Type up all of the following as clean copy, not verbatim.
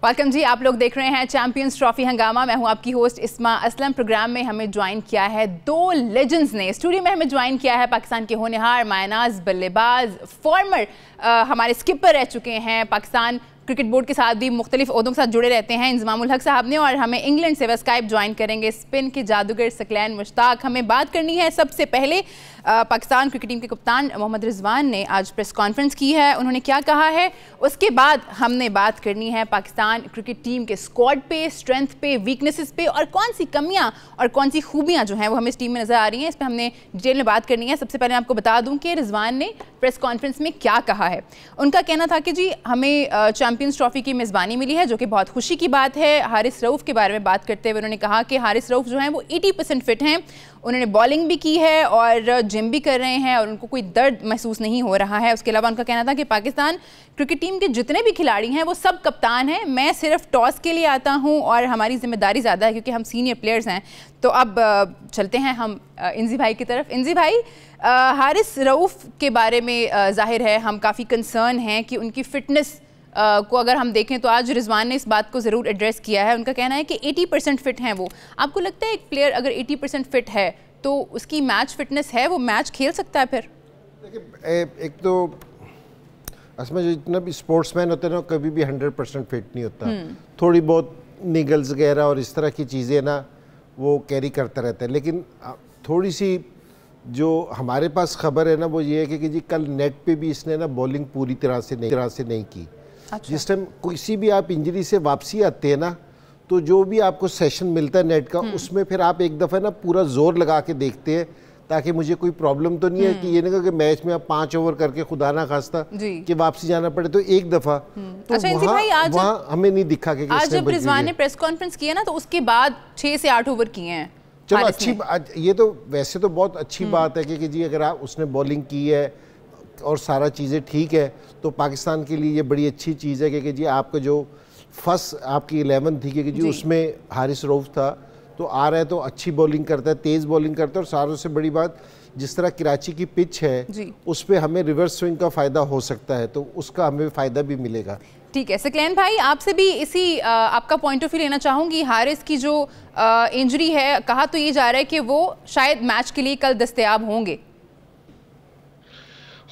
Welcome जी, आप लोग देख रहे हैं चैंपियंस ट्रॉफी हंगामा। मैं हूं आपकी होस्ट इस्मा असलम। प्रोग्राम में हमें ज्वाइन किया है दो लेजेंड्स ने। स्टूडियो में हमें ज्वाइन किया है पाकिस्तान के होनहार मायनाज बल्लेबाज, फॉर्मर हमारे स्किपर रह चुके हैं, पाकिस्तान क्रिकेट बोर्ड के साथ भी मुख्तलिफ ओहदों के साथ जुड़े रहते हैं, इंजमामुल हक साहब ने। और हमें इंग्लैंड से स्काइप ज्वाइन करेंगे स्पिन के जादूगर सकलैन मुश्ताक। हमें बात करनी है सबसे पहले पाकिस्तान क्रिकेट टीम के कप्तान मोहम्मद रिजवान ने आज प्रेस कॉन्फ्रेंस की है, उन्होंने क्या कहा है। उसके बाद हमने बात करनी है पाकिस्तान क्रिकेट टीम के स्क्वाड पे, स्ट्रेंथ पे, वीकनेसेस पे और कौन सी कमियां और कौन सी खूबियां जो हैं वो हमें इस टीम में नजर आ रही हैं, इस पर हमने डिटेल में बात करनी है। सबसे पहले आपको बता दूं कि रिजवान ने प्रेस कॉन्फ्रेंस में क्या कहा है। उनका कहना था कि जी हमें चैंपियंस ट्रॉफी की मेज़बानी मिली है, जो कि बहुत खुशी की बात है। हारिस रऊफ के बारे में बात करते हुए उन्होंने कहा कि हारिस रऊफ जो हैं वो 80% फिट हैं, उन्होंने बॉलिंग भी की है और जिम भी कर रहे हैं और उनको कोई दर्द महसूस नहीं हो रहा है। उसके अलावा उनका कहना था कि पाकिस्तान क्रिकेट टीम के जितने भी खिलाड़ी हैं वो सब कप्तान हैं, मैं सिर्फ टॉस के लिए आता हूं और हमारी जिम्मेदारी ज़्यादा है क्योंकि हम सीनियर प्लेयर्स हैं। तो अब चलते हैं हम इंजी भाई की तरफ। इंजी भाई, हारिस रऊफ के बारे में जाहिर है हम काफ़ी कंसर्न हैं कि उनकी फ़िटनेस को अगर हम देखें तो आज रिजवान ने इस बात को ज़रूर एड्रेस किया है। उनका कहना है कि 80% फिट हैं वो। आपको लगता है एक प्लेयर अगर 80% फिट है तो उसकी मैच फिटनेस है, वो मैच खेल सकता है? फिर देखिए, एक तो असम जितना भी स्पोर्ट्समैन होते हैं ना, कभी भी 100% फिट नहीं होता। थोड़ी बहुत निगल्स वगैरह और इस तरह की चीज़ें ना वो कैरी करता रहता है। लेकिन थोड़ी सी जो हमारे पास खबर है ना वो ये है कि जी कल नेट पे भी इसने ना बॉलिंग पूरी तरह से नहीं की। अच्छा। जिस टाइम किसी भी आप इंजरी से वापसी आते हैं ना, तो जो भी आपको सेशन मिलता है नेट का, उसमें फिर आप एक दफ़ा ना पूरा जोर लगा के देखते हैं ताकि मुझे कोई प्रॉब्लम तो नहीं है कि ये नहीं कि मैच में आप 5 ओवर करके खुदा ना खास्ता कि वापसी जाना पड़े, तो एक दफ़ा तो अच्छा, वहाँ हमें नहीं दिखा कि आज जब रिजवान ने प्रेस कॉन्फ्रेंस किया ना तो उसके बाद 6 से 8 ओवर किए हैं। चलो अच्छी, ये तो वैसे तो बहुत अच्छी बात है कि जी अगर आप उसने बॉलिंग की है और सारा चीज़ें ठीक है तो पाकिस्तान के लिए ये बड़ी अच्छी चीज़ है कि जी आपका जो फर्स्ट आपकी 11 थी कि जी उसमें हारिस रऊफ था, तो आ रहा है तो अच्छी बॉलिंग करता है, तेज़ बॉलिंग करता है। और सारों से बड़ी बात, जिस तरह कराची की पिच है उस पर हमें रिवर्स स्विंग का फ़ायदा हो सकता है, तो उसका हमें फ़ायदा भी मिलेगा। ठीक है सकलैन भाई, आपसे भी इसी आपका पॉइंट ऑफ व्यू लेना चाहूँगी। हारिस की जो इंजरी है, कहा तो ये जा रहा है कि वो शायद मैच के लिए कल दस्तयाब होंगे।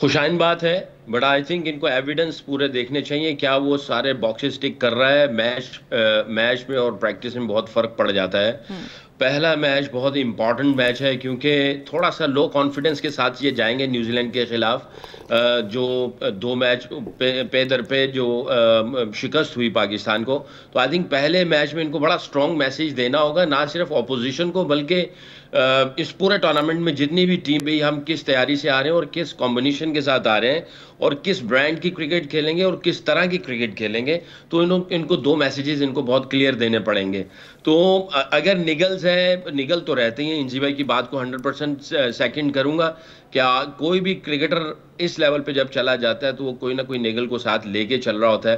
खुशाइन बात है, बट आई थिंक इनको एविडेंस पूरे देखने चाहिए। क्या वो सारे बॉक्सेस टिक कर रहा है? मैच में और प्रैक्टिस में बहुत फ़र्क पड़ जाता है। पहला मैच बहुत इंपॉर्टेंट मैच है क्योंकि थोड़ा सा लो कॉन्फिडेंस के साथ ये जाएंगे न्यूजीलैंड के खिलाफ, जो 2 मैच पे दर पे जो शिकस्त हुई पाकिस्तान को। तो आई थिंक पहले मैच में इनको बड़ा स्ट्रॉन्ग मैसेज देना होगा, ना सिर्फ ऑपोजिशन को बल्कि इस पूरे टूर्नामेंट में जितनी भी टीम भी, हम किस तैयारी से आ रहे हैं और किस कॉम्बिनेशन के साथ आ रहे हैं और किस ब्रांड की क्रिकेट खेलेंगे और किस तरह की क्रिकेट खेलेंगे। तो इनको 2 मैसेजेस इनको बहुत क्लियर देने पड़ेंगे। तो अगर निगल्स है, निगल तो रहते हैं, इंजी भाई की बात को 100% सेकंड करूंगा। क्या कोई भी क्रिकेटर इस लेवल पे जब चला जाता है तो वो कोई ना कोई निगल को साथ लेके चल रहा होता है।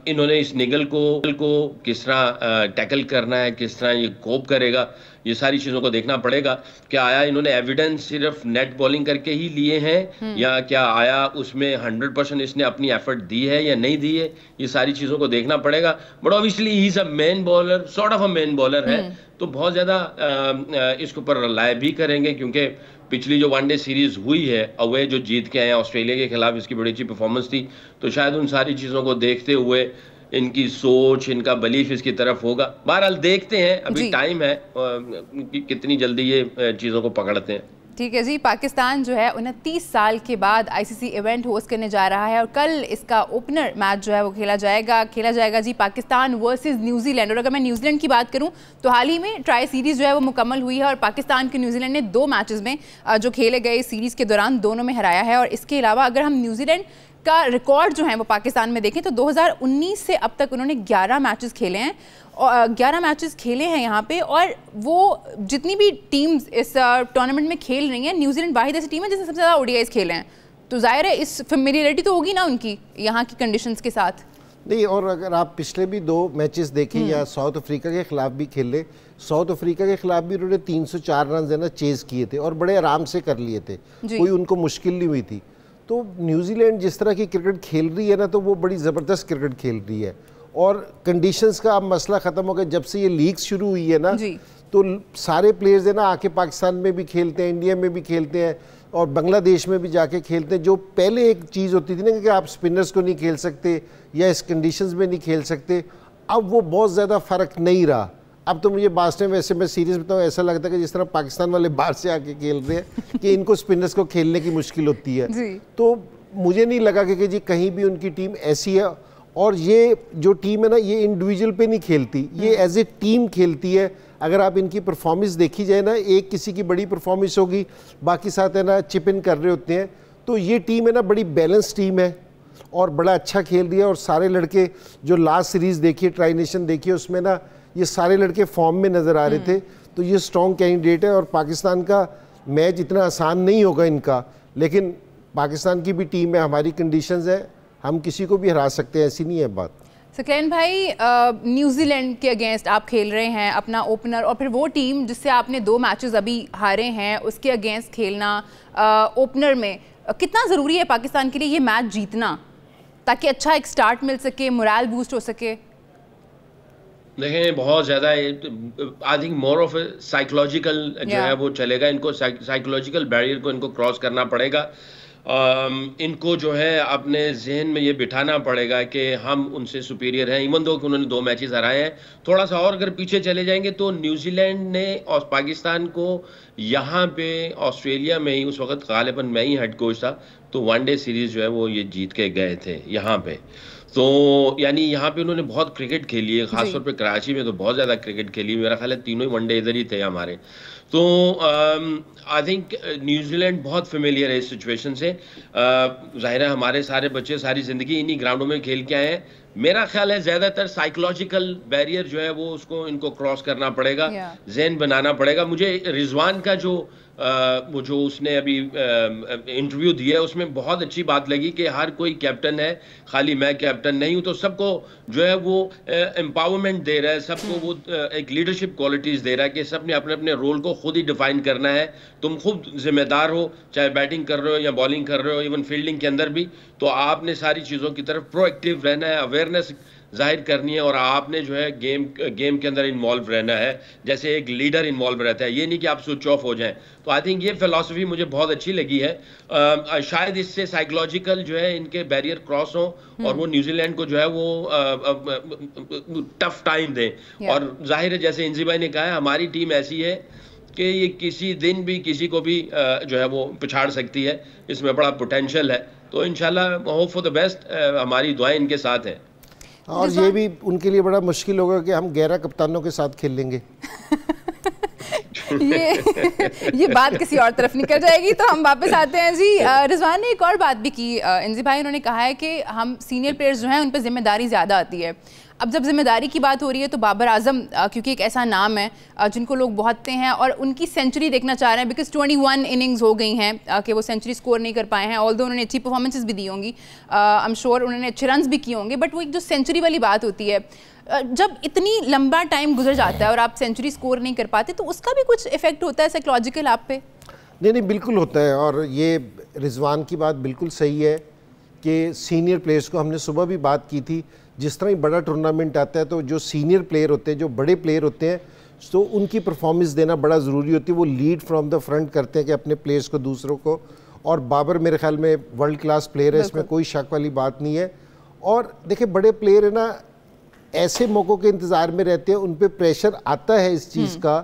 इन्होंने इस निगल को किस तरह टैकल करना है, किस तरह ये कोप करेगा, ये सारी चीज़ों को देखना पड़ेगा। क्या आया इन्होंने एविडेंस सिर्फ नेट बॉलिंग करके ही लिए हैं या क्या आया उसमें 100% इसने अपनी एफर्ट दी है या नहीं दी है, ये सारी चीज़ों को देखना पड़ेगा। But obviously he is a main bowler, sort of a main bowler है, तो बहुत ज़्यादा इसके ऊपर रिलाय भी करेंगे क्योंकि पिछली जो वनडे सीरीज हुई है अवे जो जीत के आए हैं ऑस्ट्रेलिया के खिलाफ, इसकी बड़ी अच्छी परफॉर्मेंस थी। तो शायद उन सारी चीज़ों को देखते हुए इनकी सोच, इनका बिलीफ इसकी तरफ होगा। बहरहाल देखते हैं, अभी टाइम है कि कितनी जल्दी ये चीज़ों को पकड़ते हैं। ठीक है जी, पाकिस्तान जो है 29 साल के बाद आईसीसी इवेंट होस्ट करने जा रहा है और कल इसका ओपनर मैच जो है वो खेला जाएगा जी पाकिस्तान वर्सेस न्यूजीलैंड। और अगर मैं न्यूजीलैंड की बात करूं तो हाल ही में ट्राई सीरीज़ जो है वो मुकम्मल हुई है और पाकिस्तान के न्यूजीलैंड ने 2 मैचेस में जो खेले गए सीरीज़ के दौरान दोनों में हराया है। और इसके अलावा अगर हम न्यूजीलैंड का रिकॉर्ड जो है वो पाकिस्तान में देखें तो 2019 से अब तक उन्होंने 11 मैचेस खेले हैं और 11 मैचेस खेले हैं यहाँ पे। और वो जितनी भी टीम्स इस टूर्नामेंट में खेल रही हैं, न्यूजीलैंड वाहिद ऐसी टीम है जिसने सबसे ज़्यादा ओडीआईज खेले हैं, तो जाहिर है इस फेमिलियरिटी तो होगी ना उनकी यहाँ की कंडीशंस के साथ। नहीं, और अगर आप पिछले भी 2 मैचेस देखें या साउथ अफ्रीका के खिलाफ भी खेले, साउथ अफ्रीका के खिलाफ भी उन्होंने 304 रन है ना चेज़ किए थे और बड़े आराम से कर लिए थे, कोई उनको मुश्किल नहीं हुई थी। तो न्यूजीलैंड जिस तरह की क्रिकेट खेल रही है ना, तो वो बड़ी ज़बरदस्त क्रिकेट खेल रही है और कंडीशंस का अब मसला ख़त्म हो गया। जब से ये लीग शुरू हुई है ना, जी। तो सारे प्लेयर्स है ना आके पाकिस्तान में भी खेलते हैं, इंडिया में भी खेलते हैं और बांग्लादेश में भी जाके खेलते हैं। जो पहले एक चीज़ होती थी ना कि आप स्पिनर्स को नहीं खेल सकते या इस कंडीशंस में नहीं खेल सकते, अब वो बहुत ज़्यादा फ़र्क नहीं रहा। अब तो मुझे बास में, वैसे मैं सीरियस बताऊँ, ऐसा लगता है कि जिस तरह पाकिस्तान वाले बाहर से आके खेल रहे हैं कि इनको स्पिनर्स को खेलने की मुश्किल होती है। तो मुझे नहीं लगा कि जी कहीं भी उनकी टीम ऐसी है। और ये जो टीम है ना, ये इंडिविजुअल पे नहीं खेलती, ये एज ए टीम खेलती है। अगर आप इनकी परफॉर्मेंस देखी जाए ना, एक किसी की बड़ी परफॉर्मेंस होगी, बाकी साथ है ना चिप इन कर रहे होते हैं। तो ये टीम है ना बड़ी बैलेंस टीम है और बड़ा अच्छा खेल रही है। और सारे लड़के जो लास्ट सीरीज़ देखिए, ट्राई नेशन देखिए, उसमें ना ये सारे लड़के फॉर्म में नज़र आ रहे थे। तो ये स्ट्रॉन्ग कैंडिडेट है। और पाकिस्तान का मैच इतना आसान नहीं होगा इनका, लेकिन पाकिस्तान की भी टीम है, हमारी कंडीशंस है, हम किसी को भी हरा सकते हैं, ऐसी नहीं है बात। सकलैन भाई, न्यूजीलैंड के अगेंस्ट आप खेल रहे हैं अपना ओपनर, और फिर वो टीम जिससे आपने 2 मैचेस अभी हारे हैं उसके अगेंस्ट खेलना ओपनर में, कितना ज़रूरी है पाकिस्तान के लिए ये मैच जीतना ताकि अच्छा एक स्टार्ट मिल सके, मोरल बूस्ट हो सके? देखें, बहुत ज़्यादा I think more of psychological जो है वो चलेगा। इनको साइकोलॉजिकल बैरियर को इनको क्रॉस करना पड़ेगा। इनको जो है अपने जहन में ये बिठाना पड़ेगा कि हम उनसे सुपीरियर हैं, इवन दो कि उन्होंने 2 मैचेस हराए हैं। थोड़ा सा और अगर पीछे चले जाएंगे तो न्यूजीलैंड ने और पाकिस्तान को यहाँ पे ऑस्ट्रेलिया में ही, उस वक्त गालिबन मैं ही हेड कोच था, तो वनडे सीरीज़ जो है वो ये जीत के गए थे यहाँ पे। तो यानी यहाँ पे उन्होंने बहुत क्रिकेट खेली है, खासतौर पे कराची में तो बहुत ज़्यादा क्रिकेट खेली। मेरा ख्याल है 3 ही वनडे इधर ही थे हमारे। तो आई थिंक न्यूजीलैंड बहुत फेमिलियर है इस सिचुएशन से। ज़ाहिर है हमारे सारे बच्चे सारी ज़िंदगी इन्हीं ग्राउंडों में खेल के आए हैं। मेरा ख्याल है ज़्यादातर साइकोलॉजिकल बैरियर जो है वो उसको इनको क्रॉस करना पड़ेगा, जहन बनाना पड़ेगा। मुझे रिजवान का वो जो उसने अभी इंटरव्यू दिया है उसमें बहुत अच्छी बात लगी कि हर कोई कैप्टन है, खाली मैं कैप्टन नहीं हूँ। तो सबको जो है वो एम्पावरमेंट दे रहा है, सबको वो एक लीडरशिप क्वालिटीज़ दे रहा है कि सब ने अपने अपने रोल को खुद ही डिफाइन करना है। तुम खुद जिम्मेदार हो, चाहे बैटिंग कर रहे हो या बॉलिंग कर रहे हो, इवन फील्डिंग के अंदर भी। तो आपने सारी चीज़ों की तरफ प्रोएक्टिव रहना है, अवेयरनेस जाहिर करनी है और आपने जो है गेम के अंदर इन्वॉल्व रहना है, जैसे एक लीडर इन्वॉल्व रहता है। ये नहीं कि आप स्विच ऑफ हो जाएं। तो आई थिंक ये फिलॉसफी मुझे बहुत अच्छी लगी है। शायद इससे साइकोलॉजिकल जो है इनके बैरियर क्रॉस हो और वो न्यूजीलैंड को जो है वो टफ टाइम दें। और जाहिर है जैसे इंजी भाई ने कहा है, हमारी टीम ऐसी है कि ये किसी दिन भी किसी को भी जो है वो पिछाड़ सकती है, इसमें बड़ा पोटेंशियल है। तो इंशाल्लाह होप फॉर द बेस्ट, हमारी दुआएं इनके साथ हैं। और ये भी उनके लिए बड़ा मुश्किल होगा कि हम 11 कप्तानों के साथ खेल लेंगे। ये बात किसी और तरफ निकल जाएगी। तो हम वापस आते हैं जी। रिजवान ने एक और बात भी की, इंजी भाई, उन्होंने कहा है कि हम सीनियर प्लेयर्स जो हैं उन पर जिम्मेदारी ज़्यादा आती है। अब जब जिम्मेदारी की बात हो रही है तो बाबर आजम क्योंकि एक ऐसा नाम है जिनको लोग बहुतते हैं और उनकी सेंचुरी देखना चाह रहे हैं, बिकॉज 21 इनिंग्स हो गई हैं कि वो सेंचुरी स्कोर नहीं कर पाए हैं। ऑल्दो उन्होंने अच्छी परफॉर्मेंसेस भी दी होंगी, आई एम श्योर उन्होंने अच्छे रन्स भी किए होंगे, बट वो एक जो सेंचुरी वाली बात होती है, जब इतनी लंबा टाइम गुजर जाता है और आप सेंचुरी स्कोर नहीं कर पाते तो उसका भी कुछ इफेक्ट होता है साइकोलॉजिकल आप पे? नहीं, बिल्कुल होता है। और ये रिजवान की बात बिल्कुल सही है कि सीनियर प्लेयर्स को, हमने सुबह भी बात की थी, जिस तरह ही बड़ा टूर्नामेंट आता है तो जो सीनियर प्लेयर होते हैं, जो बड़े प्लेयर होते हैं, तो उनकी परफॉर्मेंस देना बड़ा ज़रूरी होती है। वो लीड फ्रॉम द फ्रंट करते हैं कि अपने प्लेयर्स को, दूसरों को। और बाबर मेरे ख्याल में वर्ल्ड क्लास प्लेयर है, इसमें कोई शक वाली बात नहीं है। और देखिए बड़े प्लेयर है ना, ऐसे मौक़ों के इंतज़ार में रहते हैं, उन पर प्रेशर आता है इस चीज़ का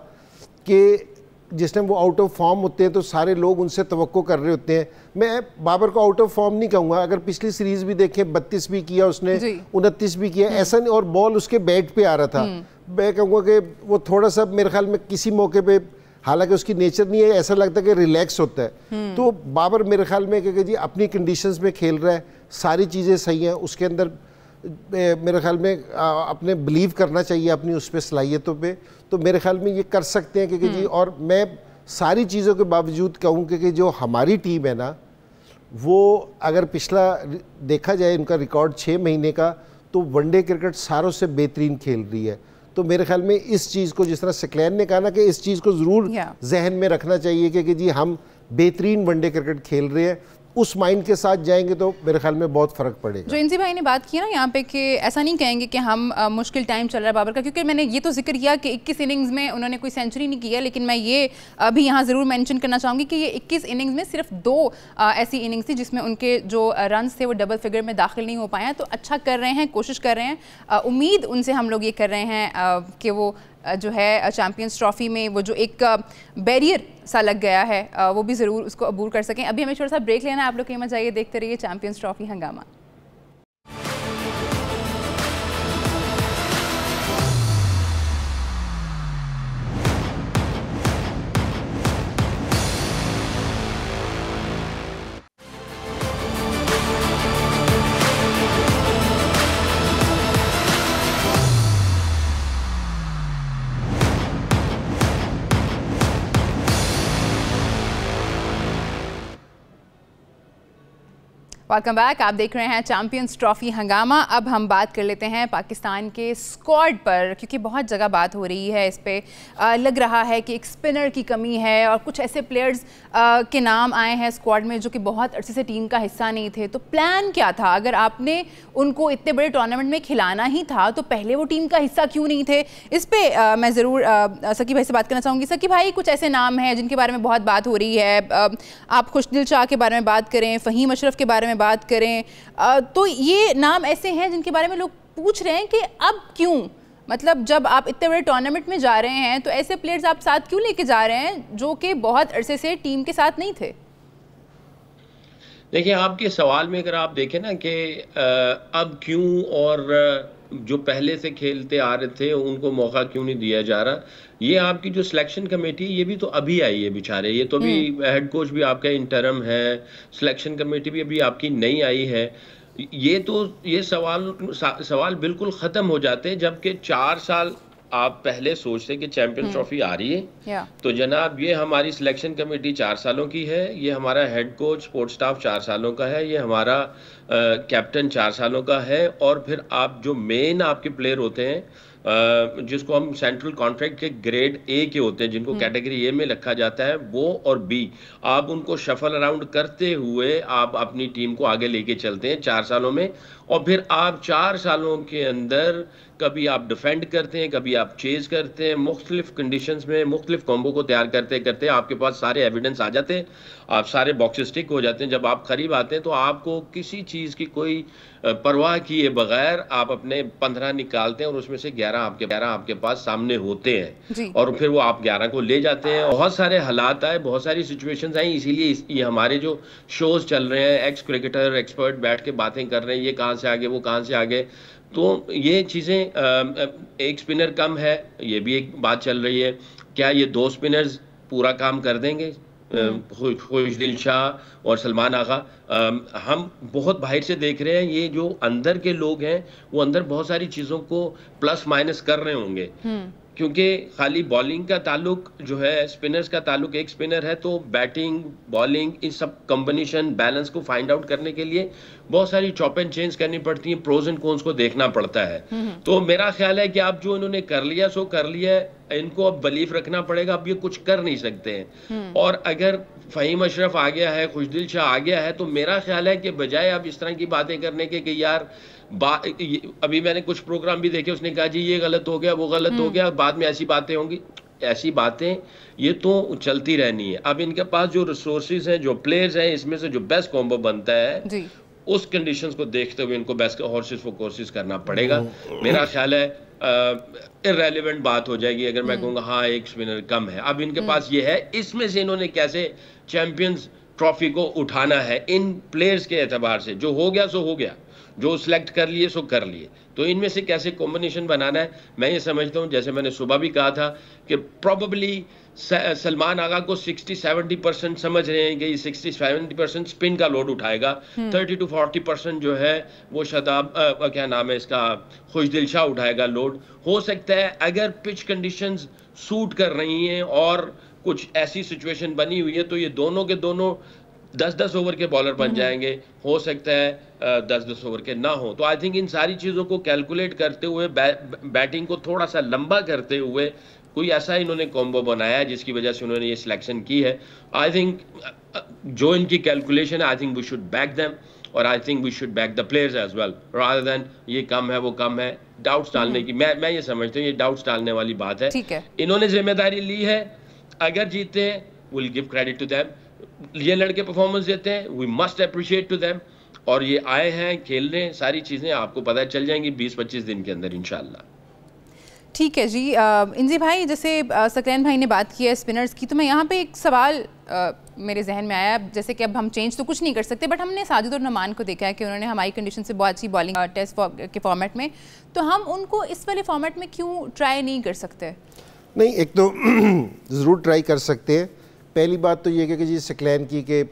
कि जिस टाइम वो आउट ऑफ फॉर्म होते हैं तो सारे लोग उनसे तवक्को कर रहे होते हैं। मैं बाबर को आउट ऑफ फॉर्म नहीं कहूँगा, अगर पिछली सीरीज़ भी देखें 32 भी किया उसने, 29 भी किया, ऐसा नहीं। और बॉल उसके बैट पे आ रहा था। मैं कहूँगा कि वो थोड़ा सा मेरे ख्याल में किसी मौके पे, हालांकि उसकी नेचर नहीं है, ऐसा लगता है कि रिलैक्स होता है। तो बाबर मेरे ख्याल में कि जी अपनी कंडीशंस में खेल रहा है, सारी चीज़ें सही हैं, उसके अंदर मेरे ख्याल में अपने बिलीव करना चाहिए अपनी उस पर सलाहियतों पे। तो मेरे ख्याल में ये कर सकते हैं कि जी। और मैं सारी चीज़ों के बावजूद कहूँ कि जो हमारी टीम है ना, वो अगर पिछला देखा जाए उनका रिकॉर्ड 6 महीने का, तो वनडे क्रिकेट सारों से बेहतरीन खेल रही है। तो मेरे ख्याल में इस चीज़ को, जिस तरह सकलैन ने कहा ना, कि इस चीज़ को ज़रूर जहन में रखना चाहिए कि जी हम बेहतरीन वनडे क्रिकेट खेल रहे हैं। उस माइंड के साथ जाएंगे तो मेरे ख्याल में बहुत फ़र्क पड़ेगा। जो इंसी भाई ने बात की ना यहाँ पे कि ऐसा नहीं कहेंगे कि हम मुश्किल टाइम चल रहा है बाबर का, क्योंकि मैंने ये तो जिक्र किया कि 21 इनिंग्स में उन्होंने कोई सेंचुरी नहीं किया, लेकिन मैं ये अभी यहाँ ज़रूर मेंशन करना चाहूँगी कि ये 21 इनिंग्स में सिर्फ 2 ऐसी इनिंग्स थी जिसमें उनके जो रन्स थे वो डबल फिगर में दाखिल नहीं हो पाए हैं। तो अच्छा कर रहे हैं, कोशिश कर रहे हैं, उम्मीद उनसे हम लोग ये कर रहे हैं कि वो जो है चैंपियंस ट्रॉफी में वो जो एक बैरियर सा लग गया है वो भी ज़रूर उसको अबूर कर सकें। अभी हमें थोड़ा सा ब्रेक लेना है, आप लोग कहीं मत जाइए, देखते रहिए चैंपियंस ट्रॉफी हंगामा। वेलकम बैक, आप देख रहे हैं चैंपियंस ट्रॉफी हंगामा। अब हम बात कर लेते हैं पाकिस्तान के स्क्वाड पर, क्योंकि बहुत जगह बात हो रही है इस पे। लग रहा है कि एक स्पिनर की कमी है और कुछ ऐसे प्लेयर्स के नाम आए हैं स्क्वाड में जो कि बहुत अरसे से टीम का हिस्सा नहीं थे। तो प्लान क्या था? अगर आपने उनको इतने बड़े टूर्नामेंट में खिलाना ही था तो पहले वो टीम का हिस्सा क्यों नहीं थे? इस पर मैं ज़रूर सकी भाई से बात करना चाहूँगी। सकी भाई, कुछ ऐसे नाम हैं जिनके बारे में बहुत बात हो रही है, आप खुशदिल शाह के बारे में बात करें, फ़हीम अशरफ के बारे में बात करें, तो ये नाम ऐसे हैं जिनके बारे में लोग पूछ रहे हैं कि अब क्यों, मतलब जब आप इतने बड़े टूर्नामेंट में जा रहे हैं तो ऐसे प्लेयर्स आप साथ क्यों लेके जा रहे हैं जो कि बहुत अरसे से टीम के साथ नहीं थे? देखिए, आपके सवाल में अगर आप देखें ना कि अब क्यों, और जो पहले से खेलते आ रहे थे उनको मौका क्यों नहीं दिया जा रहा, ये आपकी जो सिलेक्शन कमेटी ये भी तो अभी आई है बेचारे, ये तो अभी हेड कोच भी आपका इंटरम है, सिलेक्शन कमेटी भी अभी आपकी नई आई है। ये सवाल बिल्कुल ख़त्म हो जाते हैं जबकि 4 साल आप पहले सोचते कि चैंपियंस ट्रॉफी आ रही है तो जनाब ये हमारी सिलेक्शन कमेटी 4 सालों की है, ये हमारा हेड कोच स्पोर्ट्स स्टाफ 4 सालों का है, ये हमारा कैप्टन 4 सालों का है, और फिर आप जो मेन आपके प्लेयर होते हैं जिसको हम सेंट्रल कॉन्ट्रैक्ट के ग्रेड ए के होते हैं, जिनको कैटेगरी ए में रखा जाता है, वो और बी, आप उनको शफल अराउंड करते हुए आप अपनी टीम को आगे लेके चलते हैं 4 सालों में। और फिर आप 4 सालों के अंदर कभी आप डिफेंड करते हैं, कभी आप चेज करते हैं, मुख्तलिफ कंडीशंस में मुख्तलिफ कॉम्बो को तैयार करते करते आपके पास सारे एविडेंस आ जाते हैं, आप सारे बॉक्सेस टिक हो जाते हैं। जब आप करीब आते हैं तो आपको किसी चीज़ की कोई परवाह किए बगैर आप अपने 15 निकालते हैं और उसमें से 11 आपके पास सामने होते हैं और फिर वो आप 11 को ले जाते हैं। बहुत सारे हालात आए, बहुत सारी सिचुएशंस आई, इसीलिए ये हमारे जो शोज चल रहे हैं, एक्स क्रिकेटर एक्सपर्ट बैठ के बातें कर रहे हैं, ये कहाँ से आगे वो कहाँ से आगे, तो ये चीज़ें, एक स्पिनर कम है, ये भी एक बात चल रही है। क्या ये 2 स्पिनर्स पूरा काम कर देंगे? खुशदिल शाह और सलमान आगा, हम बहुत बाहर से देख रहे हैं, ये जो अंदर के लोग हैं वो अंदर बहुत सारी चीज़ों को प्लस माइनस कर रहे होंगे, क्योंकि खाली बॉलिंग का ताल्लुक जो है, स्पिनर्स का ताल्लुक, एक स्पिनर है तो बैटिंग बॉलिंग इन सब कॉम्बिनेशन बैलेंस को फाइंड आउट करने के लिए बहुत सारी चॉप एंड चेंज करनी पड़ती है, प्रोज एंड कॉन्स को देखना पड़ता है। तो मेरा ख्याल है कि अब जो इन्होंने कर लिया सो कर लिया, इनको अब बिलीफ रखना पड़ेगा, अब ये कुछ कर नहीं सकते हैं। और अगर फ़हीम अशरफ आ गया है, खुशदिल शाह आ गया है, तो मेरा ख्याल है कि बजाय अब इस तरह की बातें करने के कि यार अभी मैंने कुछ प्रोग्राम भी देखे, उसने कहा जी ये गलत हो गया वो गलत हो गया, बाद में ऐसी बातें होंगी, ऐसी बातें ये तो चलती रहनी है। अब इनके पास जो रिसोर्सेज हैं, जो प्लेयर्स हैं, इसमें से जो बेस्ट कॉम्बो बनता है उस कंडीशंस को देखते हुए इनको बेस्ट हॉर्सेस को कोशिश करना पड़ेगा। मेरा ख्याल है इररेलेवेंट बात हो जाएगी अगर मैं कहूँगा हाँ एक स्पिनर कम है। अब इनके पास ये है, इसमें से इन्होंने कैसे चैंपियंस ट्रॉफी को उठाना है इन प्लेयर्स के एतबार से, जो हो गया सो हो गया, जो सिलेक्ट कर लिए सो कर लिए, तो इनमें से कैसे कॉम्बिनेशन बनाना है। मैं ये समझता हूँ, जैसे मैंने सुबह भी कहा था कि प्रॉबेबली सलमान आगा को 60-70% समझ रहे हैं कि 60-70% स्पिन का लोड उठाएगा, 30-40% जो है वो शदाब क्या नाम है इसका, खुशदिल शाह उठाएगा लोड। हो सकता है अगर पिच कंडीशंस सूट कर रही हैं और कुछ ऐसी सिचुएशन बनी हुई है तो ये दोनों के दोनों 10-10 ओवर के बॉलर बन जाएंगे, हो सकता है 10-10 ओवर के ना हो। तो आई थिंक इन सारी चीज़ों को कैलकुलेट करते हुए बैटिंग को थोड़ा सा लंबा करते हुए कोई ऐसा इन्होंने कॉम्बो बनाया है जिसकी वजह से उन्होंने ये सिलेक्शन की है। आई थिंक जो इनकी कैलकुलेशन है, I think we should back them, और I think we should back the players as well, rather than ये कम है वो कम है, डाउट्स डालने की। मैं ये समझता हूँ ये डाउट्स डालने वाली बात है। ठीक है, इन्होंने जिम्मेदारी ली है, अगर जीते हैं will give credit to them. ये लड़के परफॉर्मेंस देते हैं, we must appreciate to them, और ये आए हैं खेलने, सारी चीज़ें आपको पता चल जाएंगी 20-25 दिन के अंदर इंशाल्लाह। ठीक है जी। इंजी भाई, जैसे सकलैन भाई ने बात की है स्पिनर्स की, तो मैं यहाँ पे एक सवाल मेरे जहन में आया। जैसे कि अब हम चेंज तो कुछ नहीं कर सकते, बट हमने साजिद और नमान को देखा है कि उन्होंने हमारी कंडीशन से बहुत अच्छी बॉलिंग टेस्ट के फॉर्मेट में, तो हम उनको इस वाले फॉर्मेट में क्यों ट्राई नहीं कर सकते? नहीं, एक तो ज़रूर ट्राई कर सकते हैं। पहली बात तो ये कि जी सकलैन की कि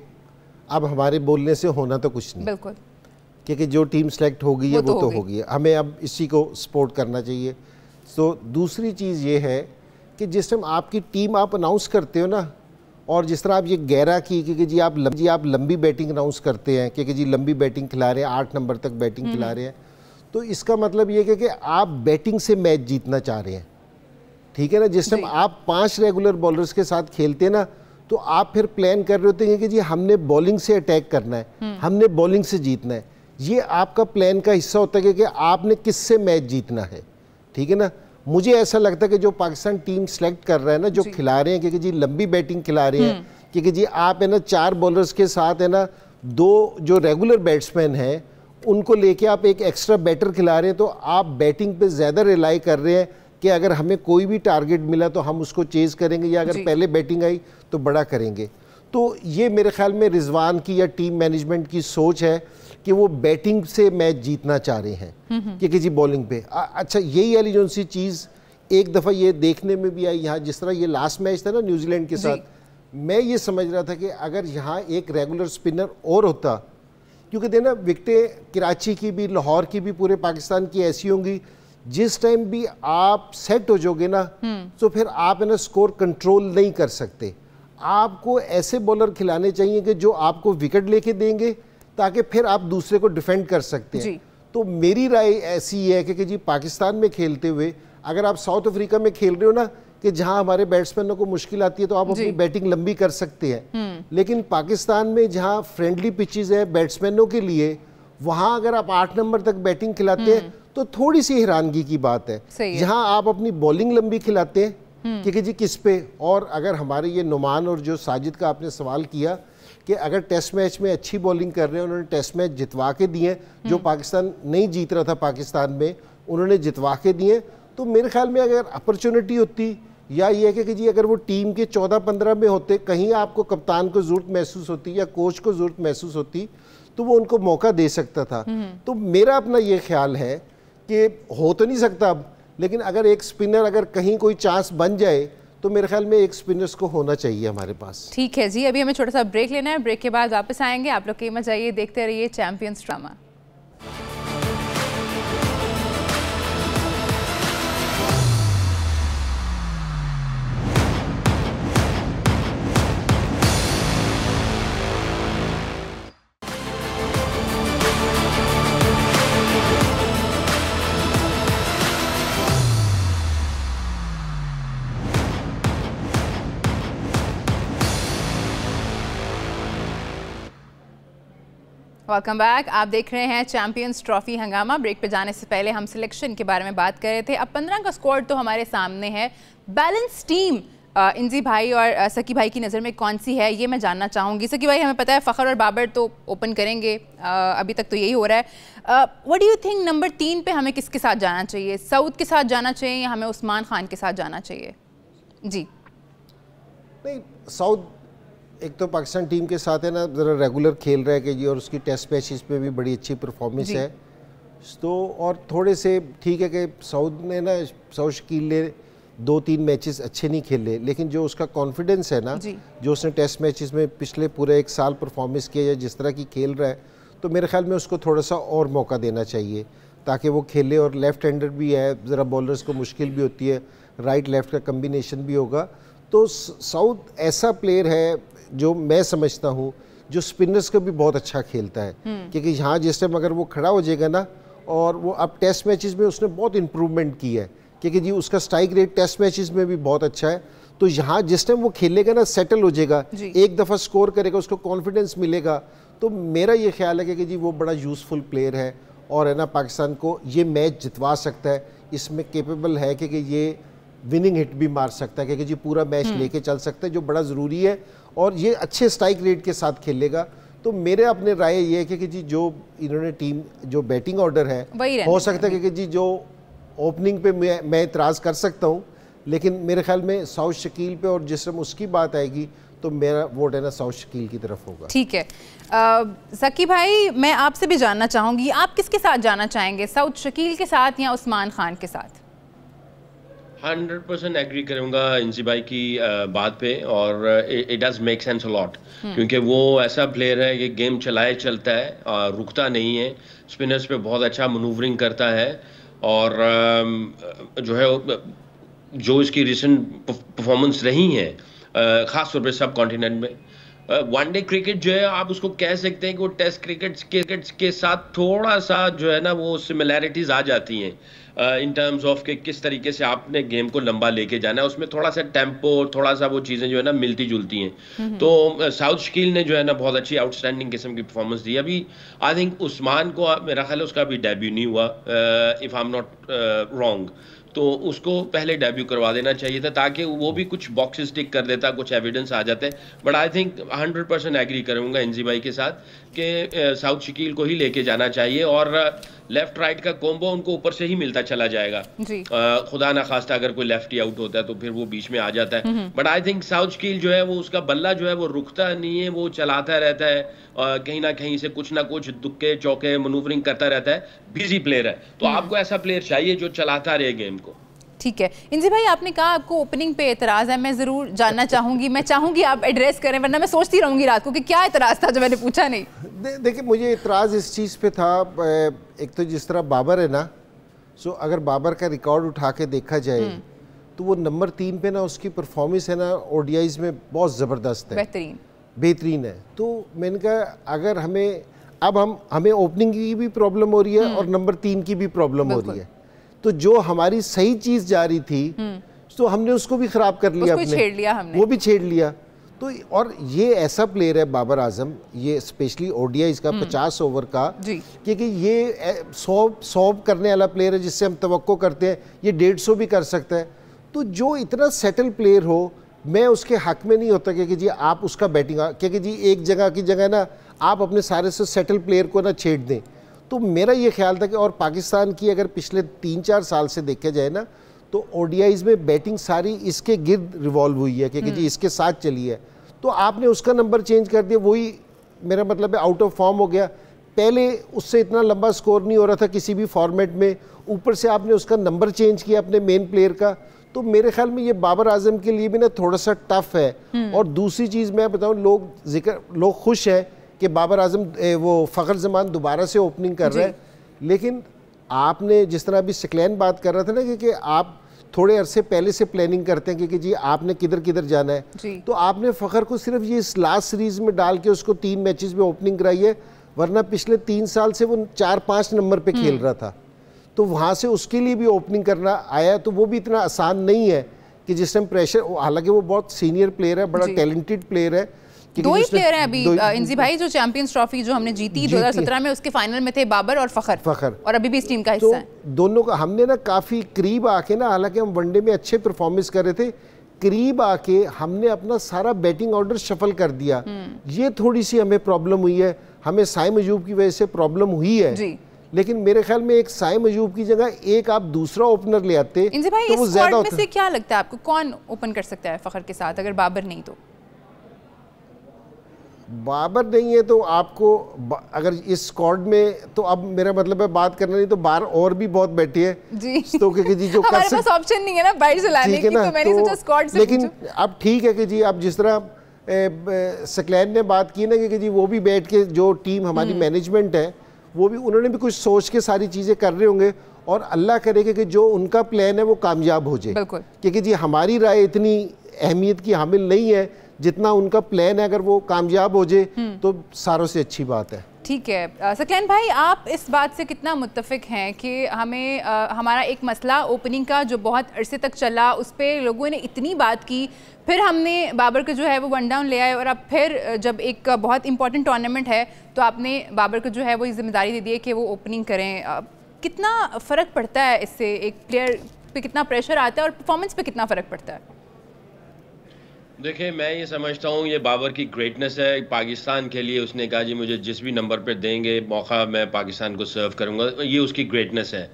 अब हमारे बोलने से होना तो कुछ नहीं, बिल्कुल, क्योंकि जो टीम सेलेक्ट हो गई है वो तो हो गई है, हमें अब इसी को सपोर्ट करना चाहिए। तो दूसरी चीज़ ये है कि जिस टाइम आपकी टीम आप अनाउंस करते हो ना, और जिस तरह आप ये गहरा की कि जी आप लंबी बैटिंग अनाउंस करते हैं कि जी लंबी बैटिंग खिला रहे हैं, 8 नंबर तक बैटिंग खिला रहे हैं, तो इसका मतलब ये है कि आप बैटिंग से मैच जीतना चाह रहे हैं, ठीक है ना। जिस टाइम आप 5 रेगुलर बॉलर्स के साथ खेलते हैं ना, तो आप फिर प्लान कर रहे होते हैं कि जी हमने बॉलिंग से अटैक करना है, हमने बॉलिंग से जीतना है। ये आपका प्लान का हिस्सा होता है कि आपने किससे मैच जीतना है, ठीक है ना। मुझे ऐसा लगता है कि जो पाकिस्तान टीम सेलेक्ट कर रहा है ना, जो खिला रहे हैं क्योंकि जी लंबी बैटिंग खिला रहे हैं, क्योंकि जी आप है ना 4 बॉलर्स के साथ है ना 2 जो रेगुलर बैट्समैन हैं उनको लेके आप एक एक्स्ट्रा बैटर खिला रहे हैं, तो आप बैटिंग पे ज़्यादा रिलाई कर रहे हैं कि अगर हमें कोई भी टारगेट मिला तो हम उसको चेज़ करेंगे, या अगर पहले बैटिंग आई तो बड़ा करेंगे। तो ये मेरे ख्याल में रिजवान की या टीम मैनेजमेंट की सोच है कि वो बैटिंग से मैच जीतना चाह रहे हैं कि जी बॉलिंग पे। अच्छा, यही वाली जो सी चीज़ एक दफ़ा ये देखने में भी आई यहाँ, जिस तरह ये लास्ट मैच था ना न्यूजीलैंड के साथ, मैं ये समझ रहा था कि अगर यहाँ एक रेगुलर स्पिनर और होता, क्योंकि देना विकटें कराची की भी, लाहौर की भी, पूरे पाकिस्तान की ऐसी होंगी, जिस टाइम भी आप सेट हो जाओगे ना तो फिर आप है ना स्कोर कंट्रोल नहीं कर सकते। आपको ऐसे बॉलर खिलाने चाहिए कि जो आपको विकेट लेके देंगे, ताकि फिर आप दूसरे को डिफेंड कर सकते हैं। तो मेरी राय ऐसी है कि जी पाकिस्तान में खेलते हुए अगर आप साउथ अफ्रीका में खेल रहे हो ना, कि जहां हमारे बैट्समैनों को मुश्किल आती है, तो आप अपनी बैटिंग लंबी कर सकते हैं। लेकिन पाकिस्तान में जहां फ्रेंडली पिचेस है बैट्समैनों के लिए, वहां अगर आप 8 नंबर तक बैटिंग खिलाते हैं तो थोड़ी सी हैरानगी की बात है। जहां आप अपनी बॉलिंग लंबी खिलाते हैं कि जी किस पे। और अगर हमारे ये नुमान और जो साजिद का आपने सवाल किया कि अगर टेस्ट मैच में अच्छी बॉलिंग कर रहे हैं, उन्होंने टेस्ट मैच जितवा के दिए, जो पाकिस्तान नहीं जीत रहा था पाकिस्तान में, उन्होंने जितवा के दिए, तो मेरे ख्याल में अगर अपॉर्चुनिटी होती, या ये है कि जी अगर वो टीम के 14-15 में होते, कहीं आपको कप्तान को ज़रूरत महसूस होती या कोच को ज़रूरत महसूस होती, तो वो उनको मौका दे सकता था। तो मेरा अपना ये ख्याल है कि हो तो नहीं सकता अब, लेकिन अगर एक स्पिनर अगर कहीं कोई चांस बन जाए, तो मेरे ख्याल में एक स्पिनर्स को होना चाहिए हमारे पास। ठीक है जी, अभी हमें छोटा सा ब्रेक लेना है, ब्रेक के बाद वापस आएंगे। आप लोग कीमत जाइए, देखते रहिए चैंपियंस ड्रामा। Welcome back. आप देख रहे हैं चैंपियंस ट्रॉफी हंगामा। ब्रेक पे जाने से पहले हम सिलेक्शन के बारे में बात कर रहे थे। अब 15 का स्क्वाड तो हमारे सामने है। बैलेंस टीम इंजी भाई और सकी भाई की नज़र में कौन सी है, ये मैं जानना चाहूँगी। सकी भाई, हमें पता है फ़खर और बाबर तो ओपन करेंगे, अभी तक तो यही हो रहा है। What do you think number 3 पे हमें किसके साथ जाना चाहिए? सऊद के साथ जाना चाहिए या हमें उस्मान खान के साथ जाना चाहिए? जी नहीं, सऊद एक तो पाकिस्तान टीम के साथ है ना, ज़रा रेगुलर खेल रहा है कि जी, और उसकी टेस्ट मैचेस पे भी बड़ी अच्छी परफॉर्मेंस है। तो और थोड़े से ठीक है कि सऊद ने ना, सऊद शकील ने 2-3 मैचेस अच्छे नहीं खेले, लेकिन जो उसका कॉन्फिडेंस है ना, जो उसने टेस्ट मैचेस में पिछले पूरे 1 साल परफॉर्मेंस किया या जिस तरह की खेल रहा है, तो मेरे ख्याल में उसको थोड़ा सा और मौका देना चाहिए ताकि वो खेले। और लेफ़्ट हैंडर भी है, ज़रा बॉलर्स को मुश्किल भी होती है, राइट लेफ़्ट का कम्बिनेशन भी होगा। तो सऊद ऐसा प्लेयर है जो मैं समझता हूँ जो स्पिनर्स को भी बहुत अच्छा खेलता है, क्योंकि यहाँ जिस टाइम अगर वो खड़ा हो जाएगा ना, और वो अब टेस्ट मैचेस में उसने बहुत इम्प्रूवमेंट की है क्योंकि जी उसका स्ट्राइक रेट टेस्ट मैचेस में भी बहुत अच्छा है। तो यहाँ जिस टाइम वो खेलेगा ना, सेटल हो जाएगा, एक दफ़ा स्कोर करेगा, उसको कॉन्फिडेंस मिलेगा। तो मेरा ये ख्याल है कि जी वो बड़ा यूज़फुल प्लेयर है और है ना, पाकिस्तान को ये मैच जितवा सकता है, इसमें केपेबल है कि ये विनिंग हिट भी मार सकता है, क्योंकि जी पूरा मैच लेके चल सकता है, जो बड़ा ज़रूरी है। और ये अच्छे स्ट्राइक रेट के साथ खेलेगा। तो मेरे अपने राय ये है कि जी जो इन्होंने टीम जो बैटिंग ऑर्डर है, हो सकता है कि जी जो ओपनिंग पे मैं इतराज़ कर सकता हूँ, लेकिन मेरे ख्याल में साउथ शकील पे और जिस समय उसकी बात आएगी तो मेरा वोट है ना साउथ शकील की तरफ होगा। ठीक है ज़की भाई, मैं आपसे भी जानना चाहूँगी, आप किसके साथ जाना चाहेंगे, साउथ शकील के साथ या उस्मान खान के साथ? 100% एग्री करूंगा इंजी भाई की बात पे, और it does make sense a lot, क्योंकि वो ऐसा प्लेयर है कि गेम चलाए चलता है, रुकता नहीं है, स्पिनर्स पे बहुत अच्छा मनूवरिंग करता है, और जो है जो इसकी रिसेंट परफॉर्मेंस रही है ख़ास तौर पे सब कॉन्टिनेंट में, वनडे क्रिकेट जो है आप उसको कह सकते हैं कि वो टेस्ट क्रिकेट के साथ थोड़ा सा जो है ना वो सिमिलैरिटीज आ जाती हैं इन टर्म्स ऑफ कि किस तरीके से आपने गेम को लंबा लेके जाना है, उसमें थोड़ा सा टेम्पो, थोड़ा सा वो चीज़ें जो है ना मिलती जुलती हैं। तो साउथ शकील ने जो है ना बहुत अच्छी आउटस्टैंडिंग किस्म की परफॉर्मेंस दी। अभी आई थिंक उस्मान को मेरा ख्याल है उसका अभी डेब्यू नहीं हुआ, if I am not wrong, तो उसको पहले डेब्यू करवा देना चाहिए था ताकि वो भी कुछ बॉक्सेस टिक कर देता, कुछ एविडेंस आ जाते हैं। बट आई थिंक 100% एग्री करूंगा इंजी भाई के साथ कि साउथ शकील को ही लेके जाना चाहिए, और लेफ्ट राइट का कॉम्बो उनको ऊपर से ही मिलता चला जाएगा। खुदा ना खास्ता अगर कोई लेफ्टी आउट होता है तो फिर वो बीच में आ जाता है। But I think south Shakeel जो है वो उसका बल्ला जो है वो रुकता नहीं है, वो चलाता रहता है, कहीं ना कहीं से कुछ ना कुछ दुक्के चौके मनूवरिंग करता रहता है, बिजी प्लेयर है। तो आपको ऐसा प्लेयर चाहिए जो चलाता रहे गेम को। ठीक है इंजी भाई, आपने कहा आपको ओपनिंग पे एतराज़ है, मैं ज़रूर जानना चाहूँगी, मैं चाहूँगी आप एड्रेस करें, वरना मैं सोचती रहूँगी रात को कि क्या एतराज़ था जो मैंने पूछा नहीं। देखिए मुझे एतराज़ इस चीज़ पे था, एक तो जिस तरह बाबर है ना, सो अगर बाबर का रिकॉर्ड उठा के देखा जाए तो वो नंबर 3 पे ना उसकी परफॉर्मेंस है ना ओडीआईज में बहुत ज़बरदस्त है, बेहतरीन है। तो मैंने कहा अगर हमें ओपनिंग की भी प्रॉब्लम हो रही है और नंबर 3 की भी प्रॉब्लम हो रही है, तो जो हमारी सही चीज़ जा रही थी तो हमने उसको भी ख़राब कर लिया, छेड़ लिया हमने, वो भी छेड़ लिया। तो और ये ऐसा प्लेयर है बाबर आजम, ये स्पेशली ओडीआईज का 50 ओवर का, क्योंकि ये 100 करने वाला प्लेयर है जिससे हम तवक्को करते हैं ये 150 भी कर सकता है। तो जो इतना सेटल प्लेयर हो, मैं उसके हक में नहीं होता कि जी आप उसका बैटिंग, क्योंकि जी एक जगह की जगह ना आप अपने सारे से सेटल प्लेयर को ना छेड़ दें। तो मेरा ये ख्याल था कि और पाकिस्तान की अगर पिछले 3-4 साल से देखा जाए ना तो ओडीआईज में बैटिंग सारी इसके गिर्द रिवॉल्व हुई है, क्योंकि जी इसके साथ चली है। तो आपने उसका नंबर चेंज कर दिया, वही मेरा मतलब है आउट ऑफ फॉर्म हो गया। पहले उससे इतना लंबा स्कोर नहीं हो रहा था किसी भी फॉर्मेट में, ऊपर से आपने उसका नंबर चेंज किया अपने मेन प्लेयर का। तो मेरे ख्याल में ये बाबर आजम के लिए भी ना थोड़ा सा टफ है। और दूसरी चीज़ मैं बताऊँ, लोग खुश हैं कि बाबर आजम वो फ़खर जमान दोबारा से ओपनिंग कर रहा है, लेकिन आपने जिस तरह अभी सिकलैन बात कर रहा था ना कि आप थोड़े अरसे पहले से प्लानिंग करते हैं कि जी आपने किधर किधर जाना है, तो आपने फ़खर को सिर्फ ये इस लास्ट सीरीज़ में डाल के उसको 3 मैचेस में ओपनिंग कराई है, वरना पिछले 3 साल से वो 4-5 नंबर पे खेल रहा था। तो वहाँ से उसके लिए भी ओपनिंग करना आया, तो वो भी इतना आसान नहीं है कि जिस टाइम प्रेशर, हालांकि वो बहुत सीनियर प्लेयर है, बड़ा टैलेंटेड प्लेयर है। 2 ही प्लेयर हैं अभी इंजी भाई जो चैंपियंस ट्रॉफी जो हमने जीती 2017 में, उसके फाइनल में थे बाबर और फ़खर, और अभी भी इस टीम का हिस्सा है। दोनों का हमने ना काफ़ी करीब आके ना, हालांकि हम वनडे में अच्छे परफॉर्मेंस कर रहे थे, करीब आके हमने अपना सारा बैटिंग ऑर्डर शफल कर दिया। ये थोड़ी सी हमें प्रॉब्लम हुई है, हमें साइम अयूब की वजह से प्रॉब्लम हुई है। लेकिन मेरे ख्याल में एक साइम अयूब की जगह एक आप दूसरा ओपनर ले आते तो वो ज्यादा होता। से क्या लगता है आपको कौन ओपन कर सकता है फ़खर के साथ, अगर बाबर नहीं तो? बाबर नहीं है तो आपको अगर इस स्क्वाड में, तो अब मेरा मतलब है बात करना नहीं तो बाहर और भी बहुत बैठे हैं जी, तो कि जी जो हमारे पास ऑप्शन नहीं है ना बाहर से लाने की, तो मैंने सोचा स्क्वाड से। लेकिन अब ठीक है कि जी अब जिस तरह सकलैन ने बात की ना कि जी वो भी बैठ के जो टीम हमारी मैनेजमेंट है वो भी, उन्होंने भी कुछ सोच के सारी चीज़ें कर रहे होंगे, और अल्लाह करेगा कि जो उनका प्लान है वो कामयाब हो जाए, क्योंकि जी हमारी राय इतनी अहमियत की हामिल नहीं है जितना उनका प्लान है। अगर वो कामयाब हो जाए तो सारों से अच्छी बात है। ठीक है सकलैन भाई, आप इस बात से कितना मुत्तफिक हैं कि हमें हमारा एक मसला ओपनिंग का जो बहुत अरसे तक चला, उस पर लोगों ने इतनी बात की, फिर हमने बाबर को जो है वो वन डाउन ले आए, और अब फिर जब एक बहुत इंपॉर्टेंट टूर्नामेंट है तो आपने बाबर को जो है वो जिम्मेदारी दे दी है कि वो ओपनिंग करें। कितना फ़र्क पड़ता है इससे, एक प्लेयर पे कितना प्रेशर आता है और परफॉर्मेंस पे कितना फ़र्क पड़ता है? देखिए, मैं ये समझता हूँ ये बाबर की ग्रेटनेस है पाकिस्तान के लिए। उसने कहा जी मुझे जिस भी नंबर पे देंगे मौका मैं पाकिस्तान को सर्व करूंगा, ये उसकी ग्रेटनेस है।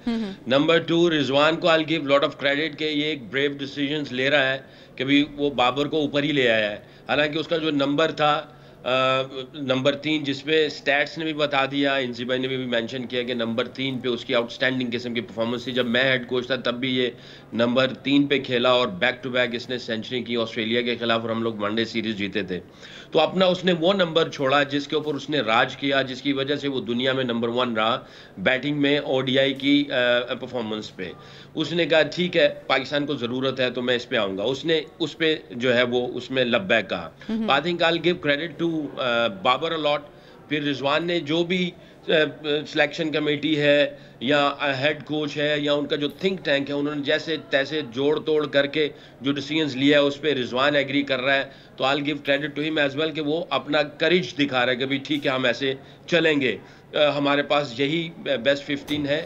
नंबर 2, रिजवान को I give lot of credit कि ये एक ब्रेव डिसीजंस ले रहा है कि भी वो बाबर को ऊपर ही ले आया है। हालांकि उसका जो नंबर था नंबर 3, जिसपे स्टैट्स ने भी बता दिया, इंजी भाई ने भी मेंशन किया कि नंबर 3 पे उसकी आउटस्टैंडिंग किस्म की परफॉर्मेंस थी। जब मैं हेड कोच था तब भी ये नंबर 3 पे खेला और बैक टू बैक इसने सेंचुरी की ऑस्ट्रेलिया के खिलाफ, और हम लोग वनडे सीरीज जीते थे। तो अपना उसने वो नंबर छोड़ा जिसके ऊपर उसने राज किया, जिसकी वजह से वो दुनिया में नंबर 1 रहा बैटिंग में ओडीआई की परफॉर्मेंस पे। उसने कहा ठीक है पाकिस्तान को ज़रूरत है तो मैं इस पे आऊँगा, उसने उस पे जो है वो उसमें लब्बैक कहा। I think I will give credit to Babar a lot. फिर रिजवान ने जो भी सिलेक्शन कमेटी है या हेड कोच है या उनका जो थिंक टैंक है, उन्होंने जैसे तैसे जोड़ तोड़ करके जो डिसीजंस लिया है उस पर रिजवान एग्री कर रहा है, तो I will give credit to him as well कि वो अपना करेज दिखा रहा है कि भाई ठीक है हम ऐसे चलेंगे, हमारे पास यही बेस्ट 15 है।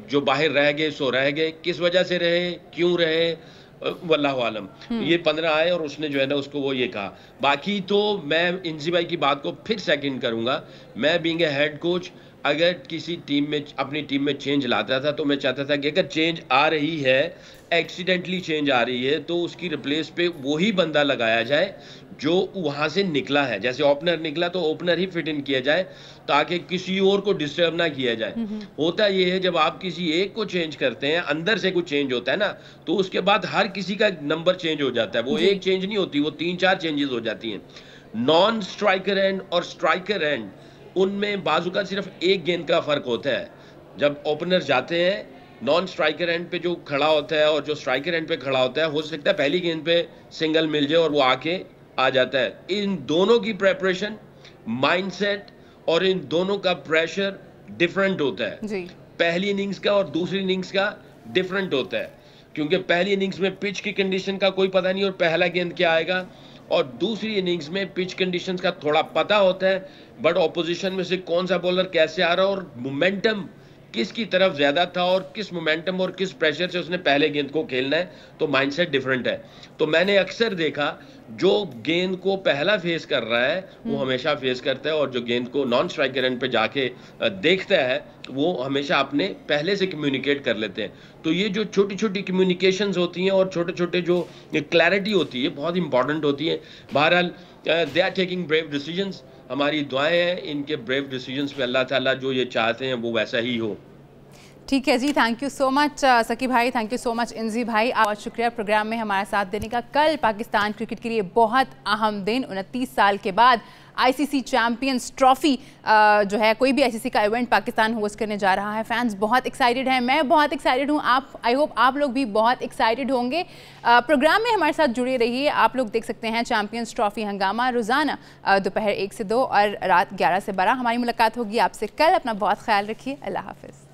जो बाहर रह गए सो रह गए, किस वजह से रहे, क्यों रहे, वल्लाहु आलम। ये 15 आए और उसने जो है ना उसको वो ये कहा। बाकी तो मैं इंजी भाई की बात को फिर सेकंड करूंगा। मैं बीइंग ए हेड कोच अगर किसी टीम में अपनी टीम में चेंज लाता था तो मैं चाहता था कि अगर चेंज आ रही है, एक्सीडेंटली चेंज आ रही है, तो उसकी रिप्लेस पे वही बंदा लगाया जाए जो वहां से निकला है। जैसे ओपनर निकला तो ओपनर ही फिट इन किया जाए ताकि किसी और को डिस्टर्ब ना किया जाए। होता ये है जब आप किसी एक को चेंज करते हैं, अंदर से कुछ चेंज होता है ना, तो उसके बाद हर किसी का नंबर चेंज हो जाता है। वो एक चेंज नहीं होती, वो 3-4 चेंजेस हो जाती हैं। नॉन स्ट्राइकर एंड और स्ट्राइकर एंड, उनमें बाजू का सिर्फ एक गेंद का फर्क होता है। जब ओपनर जाते हैं नॉन स्ट्राइकर एंड पे जो खड़ा होता है और जो स्ट्राइकर एंड पे खड़ा होता है, हो सकता है पहली गेंद पे सिंगल मिल जाए और वो आके आ जाता है। इन दोनों की प्रेपरेशन, माइंडसेट और इन दोनों का प्रेशर डिफरेंट होता है जी। पहली इनिंग्स का और दूसरी इनिंग्स का डिफरेंट होता है, क्योंकि पहली इनिंग्स में पिच की कंडीशन का कोई पता नहीं और पहला गेंद क्या आएगा, और दूसरी इनिंग्स में पिच कंडीशंस का थोड़ा पता होता है, बट ऑपोजिशन में से कौन सा बॉलर कैसे आ रहा है और मोमेंटम किसकी तरफ ज्यादा था और किस मोमेंटम और किस प्रेशर से उसने पहले गेंद को खेलना है, तो माइंडसेट डिफरेंट है। तो मैंने अक्सर देखा जो गेंद को पहला फेस कर रहा है वो हमेशा फेस करता है, और जो गेंद को नॉन स्ट्राइकर एंड पे जाके देखता है वो हमेशा अपने पहले से कम्युनिकेट कर लेते हैं। तो ये जो छोटी छोटी कम्युनिकेशंस होती हैं और छोटे छोटे जो क्लैरिटी होती है बहुत इंपॉर्टेंट होती है। बहरहाल they are taking brave decisions. हमारी दुआएं हैं इनके ब्रेव डिसीजंस पे, अल्लाह ताला जो ये चाहते हैं वो वैसा ही हो। ठीक है जी, थैंक यू सो मच सकी भाई, थैंक यू सो मच इंजी भाई, बहुत शुक्रिया प्रोग्राम में हमारे साथ देने का। कल पाकिस्तान क्रिकेट के लिए बहुत अहम दिन, 29 साल के बाद आईसीसी चैंपियंस ट्रॉफी जो है, कोई भी आईसीसी का इवेंट पाकिस्तान होस्ट करने जा रहा है। फैंस बहुत एक्साइटेड हैं, मैं बहुत एक्साइटेड हूँ, आप आई होप आप लोग भी बहुत एक्साइटेड होंगे। प्रोग्राम में हमारे साथ जुड़े रहिए। आप लोग देख सकते हैं चैंपियंस ट्रॉफी हंगामा रोज़ाना दोपहर 1 से 2 और रात 11 से 12। हमारी मुलाकात होगी आपसे कल। अपना बहुत ख्याल रखिए, अल्लाह हाफिज़।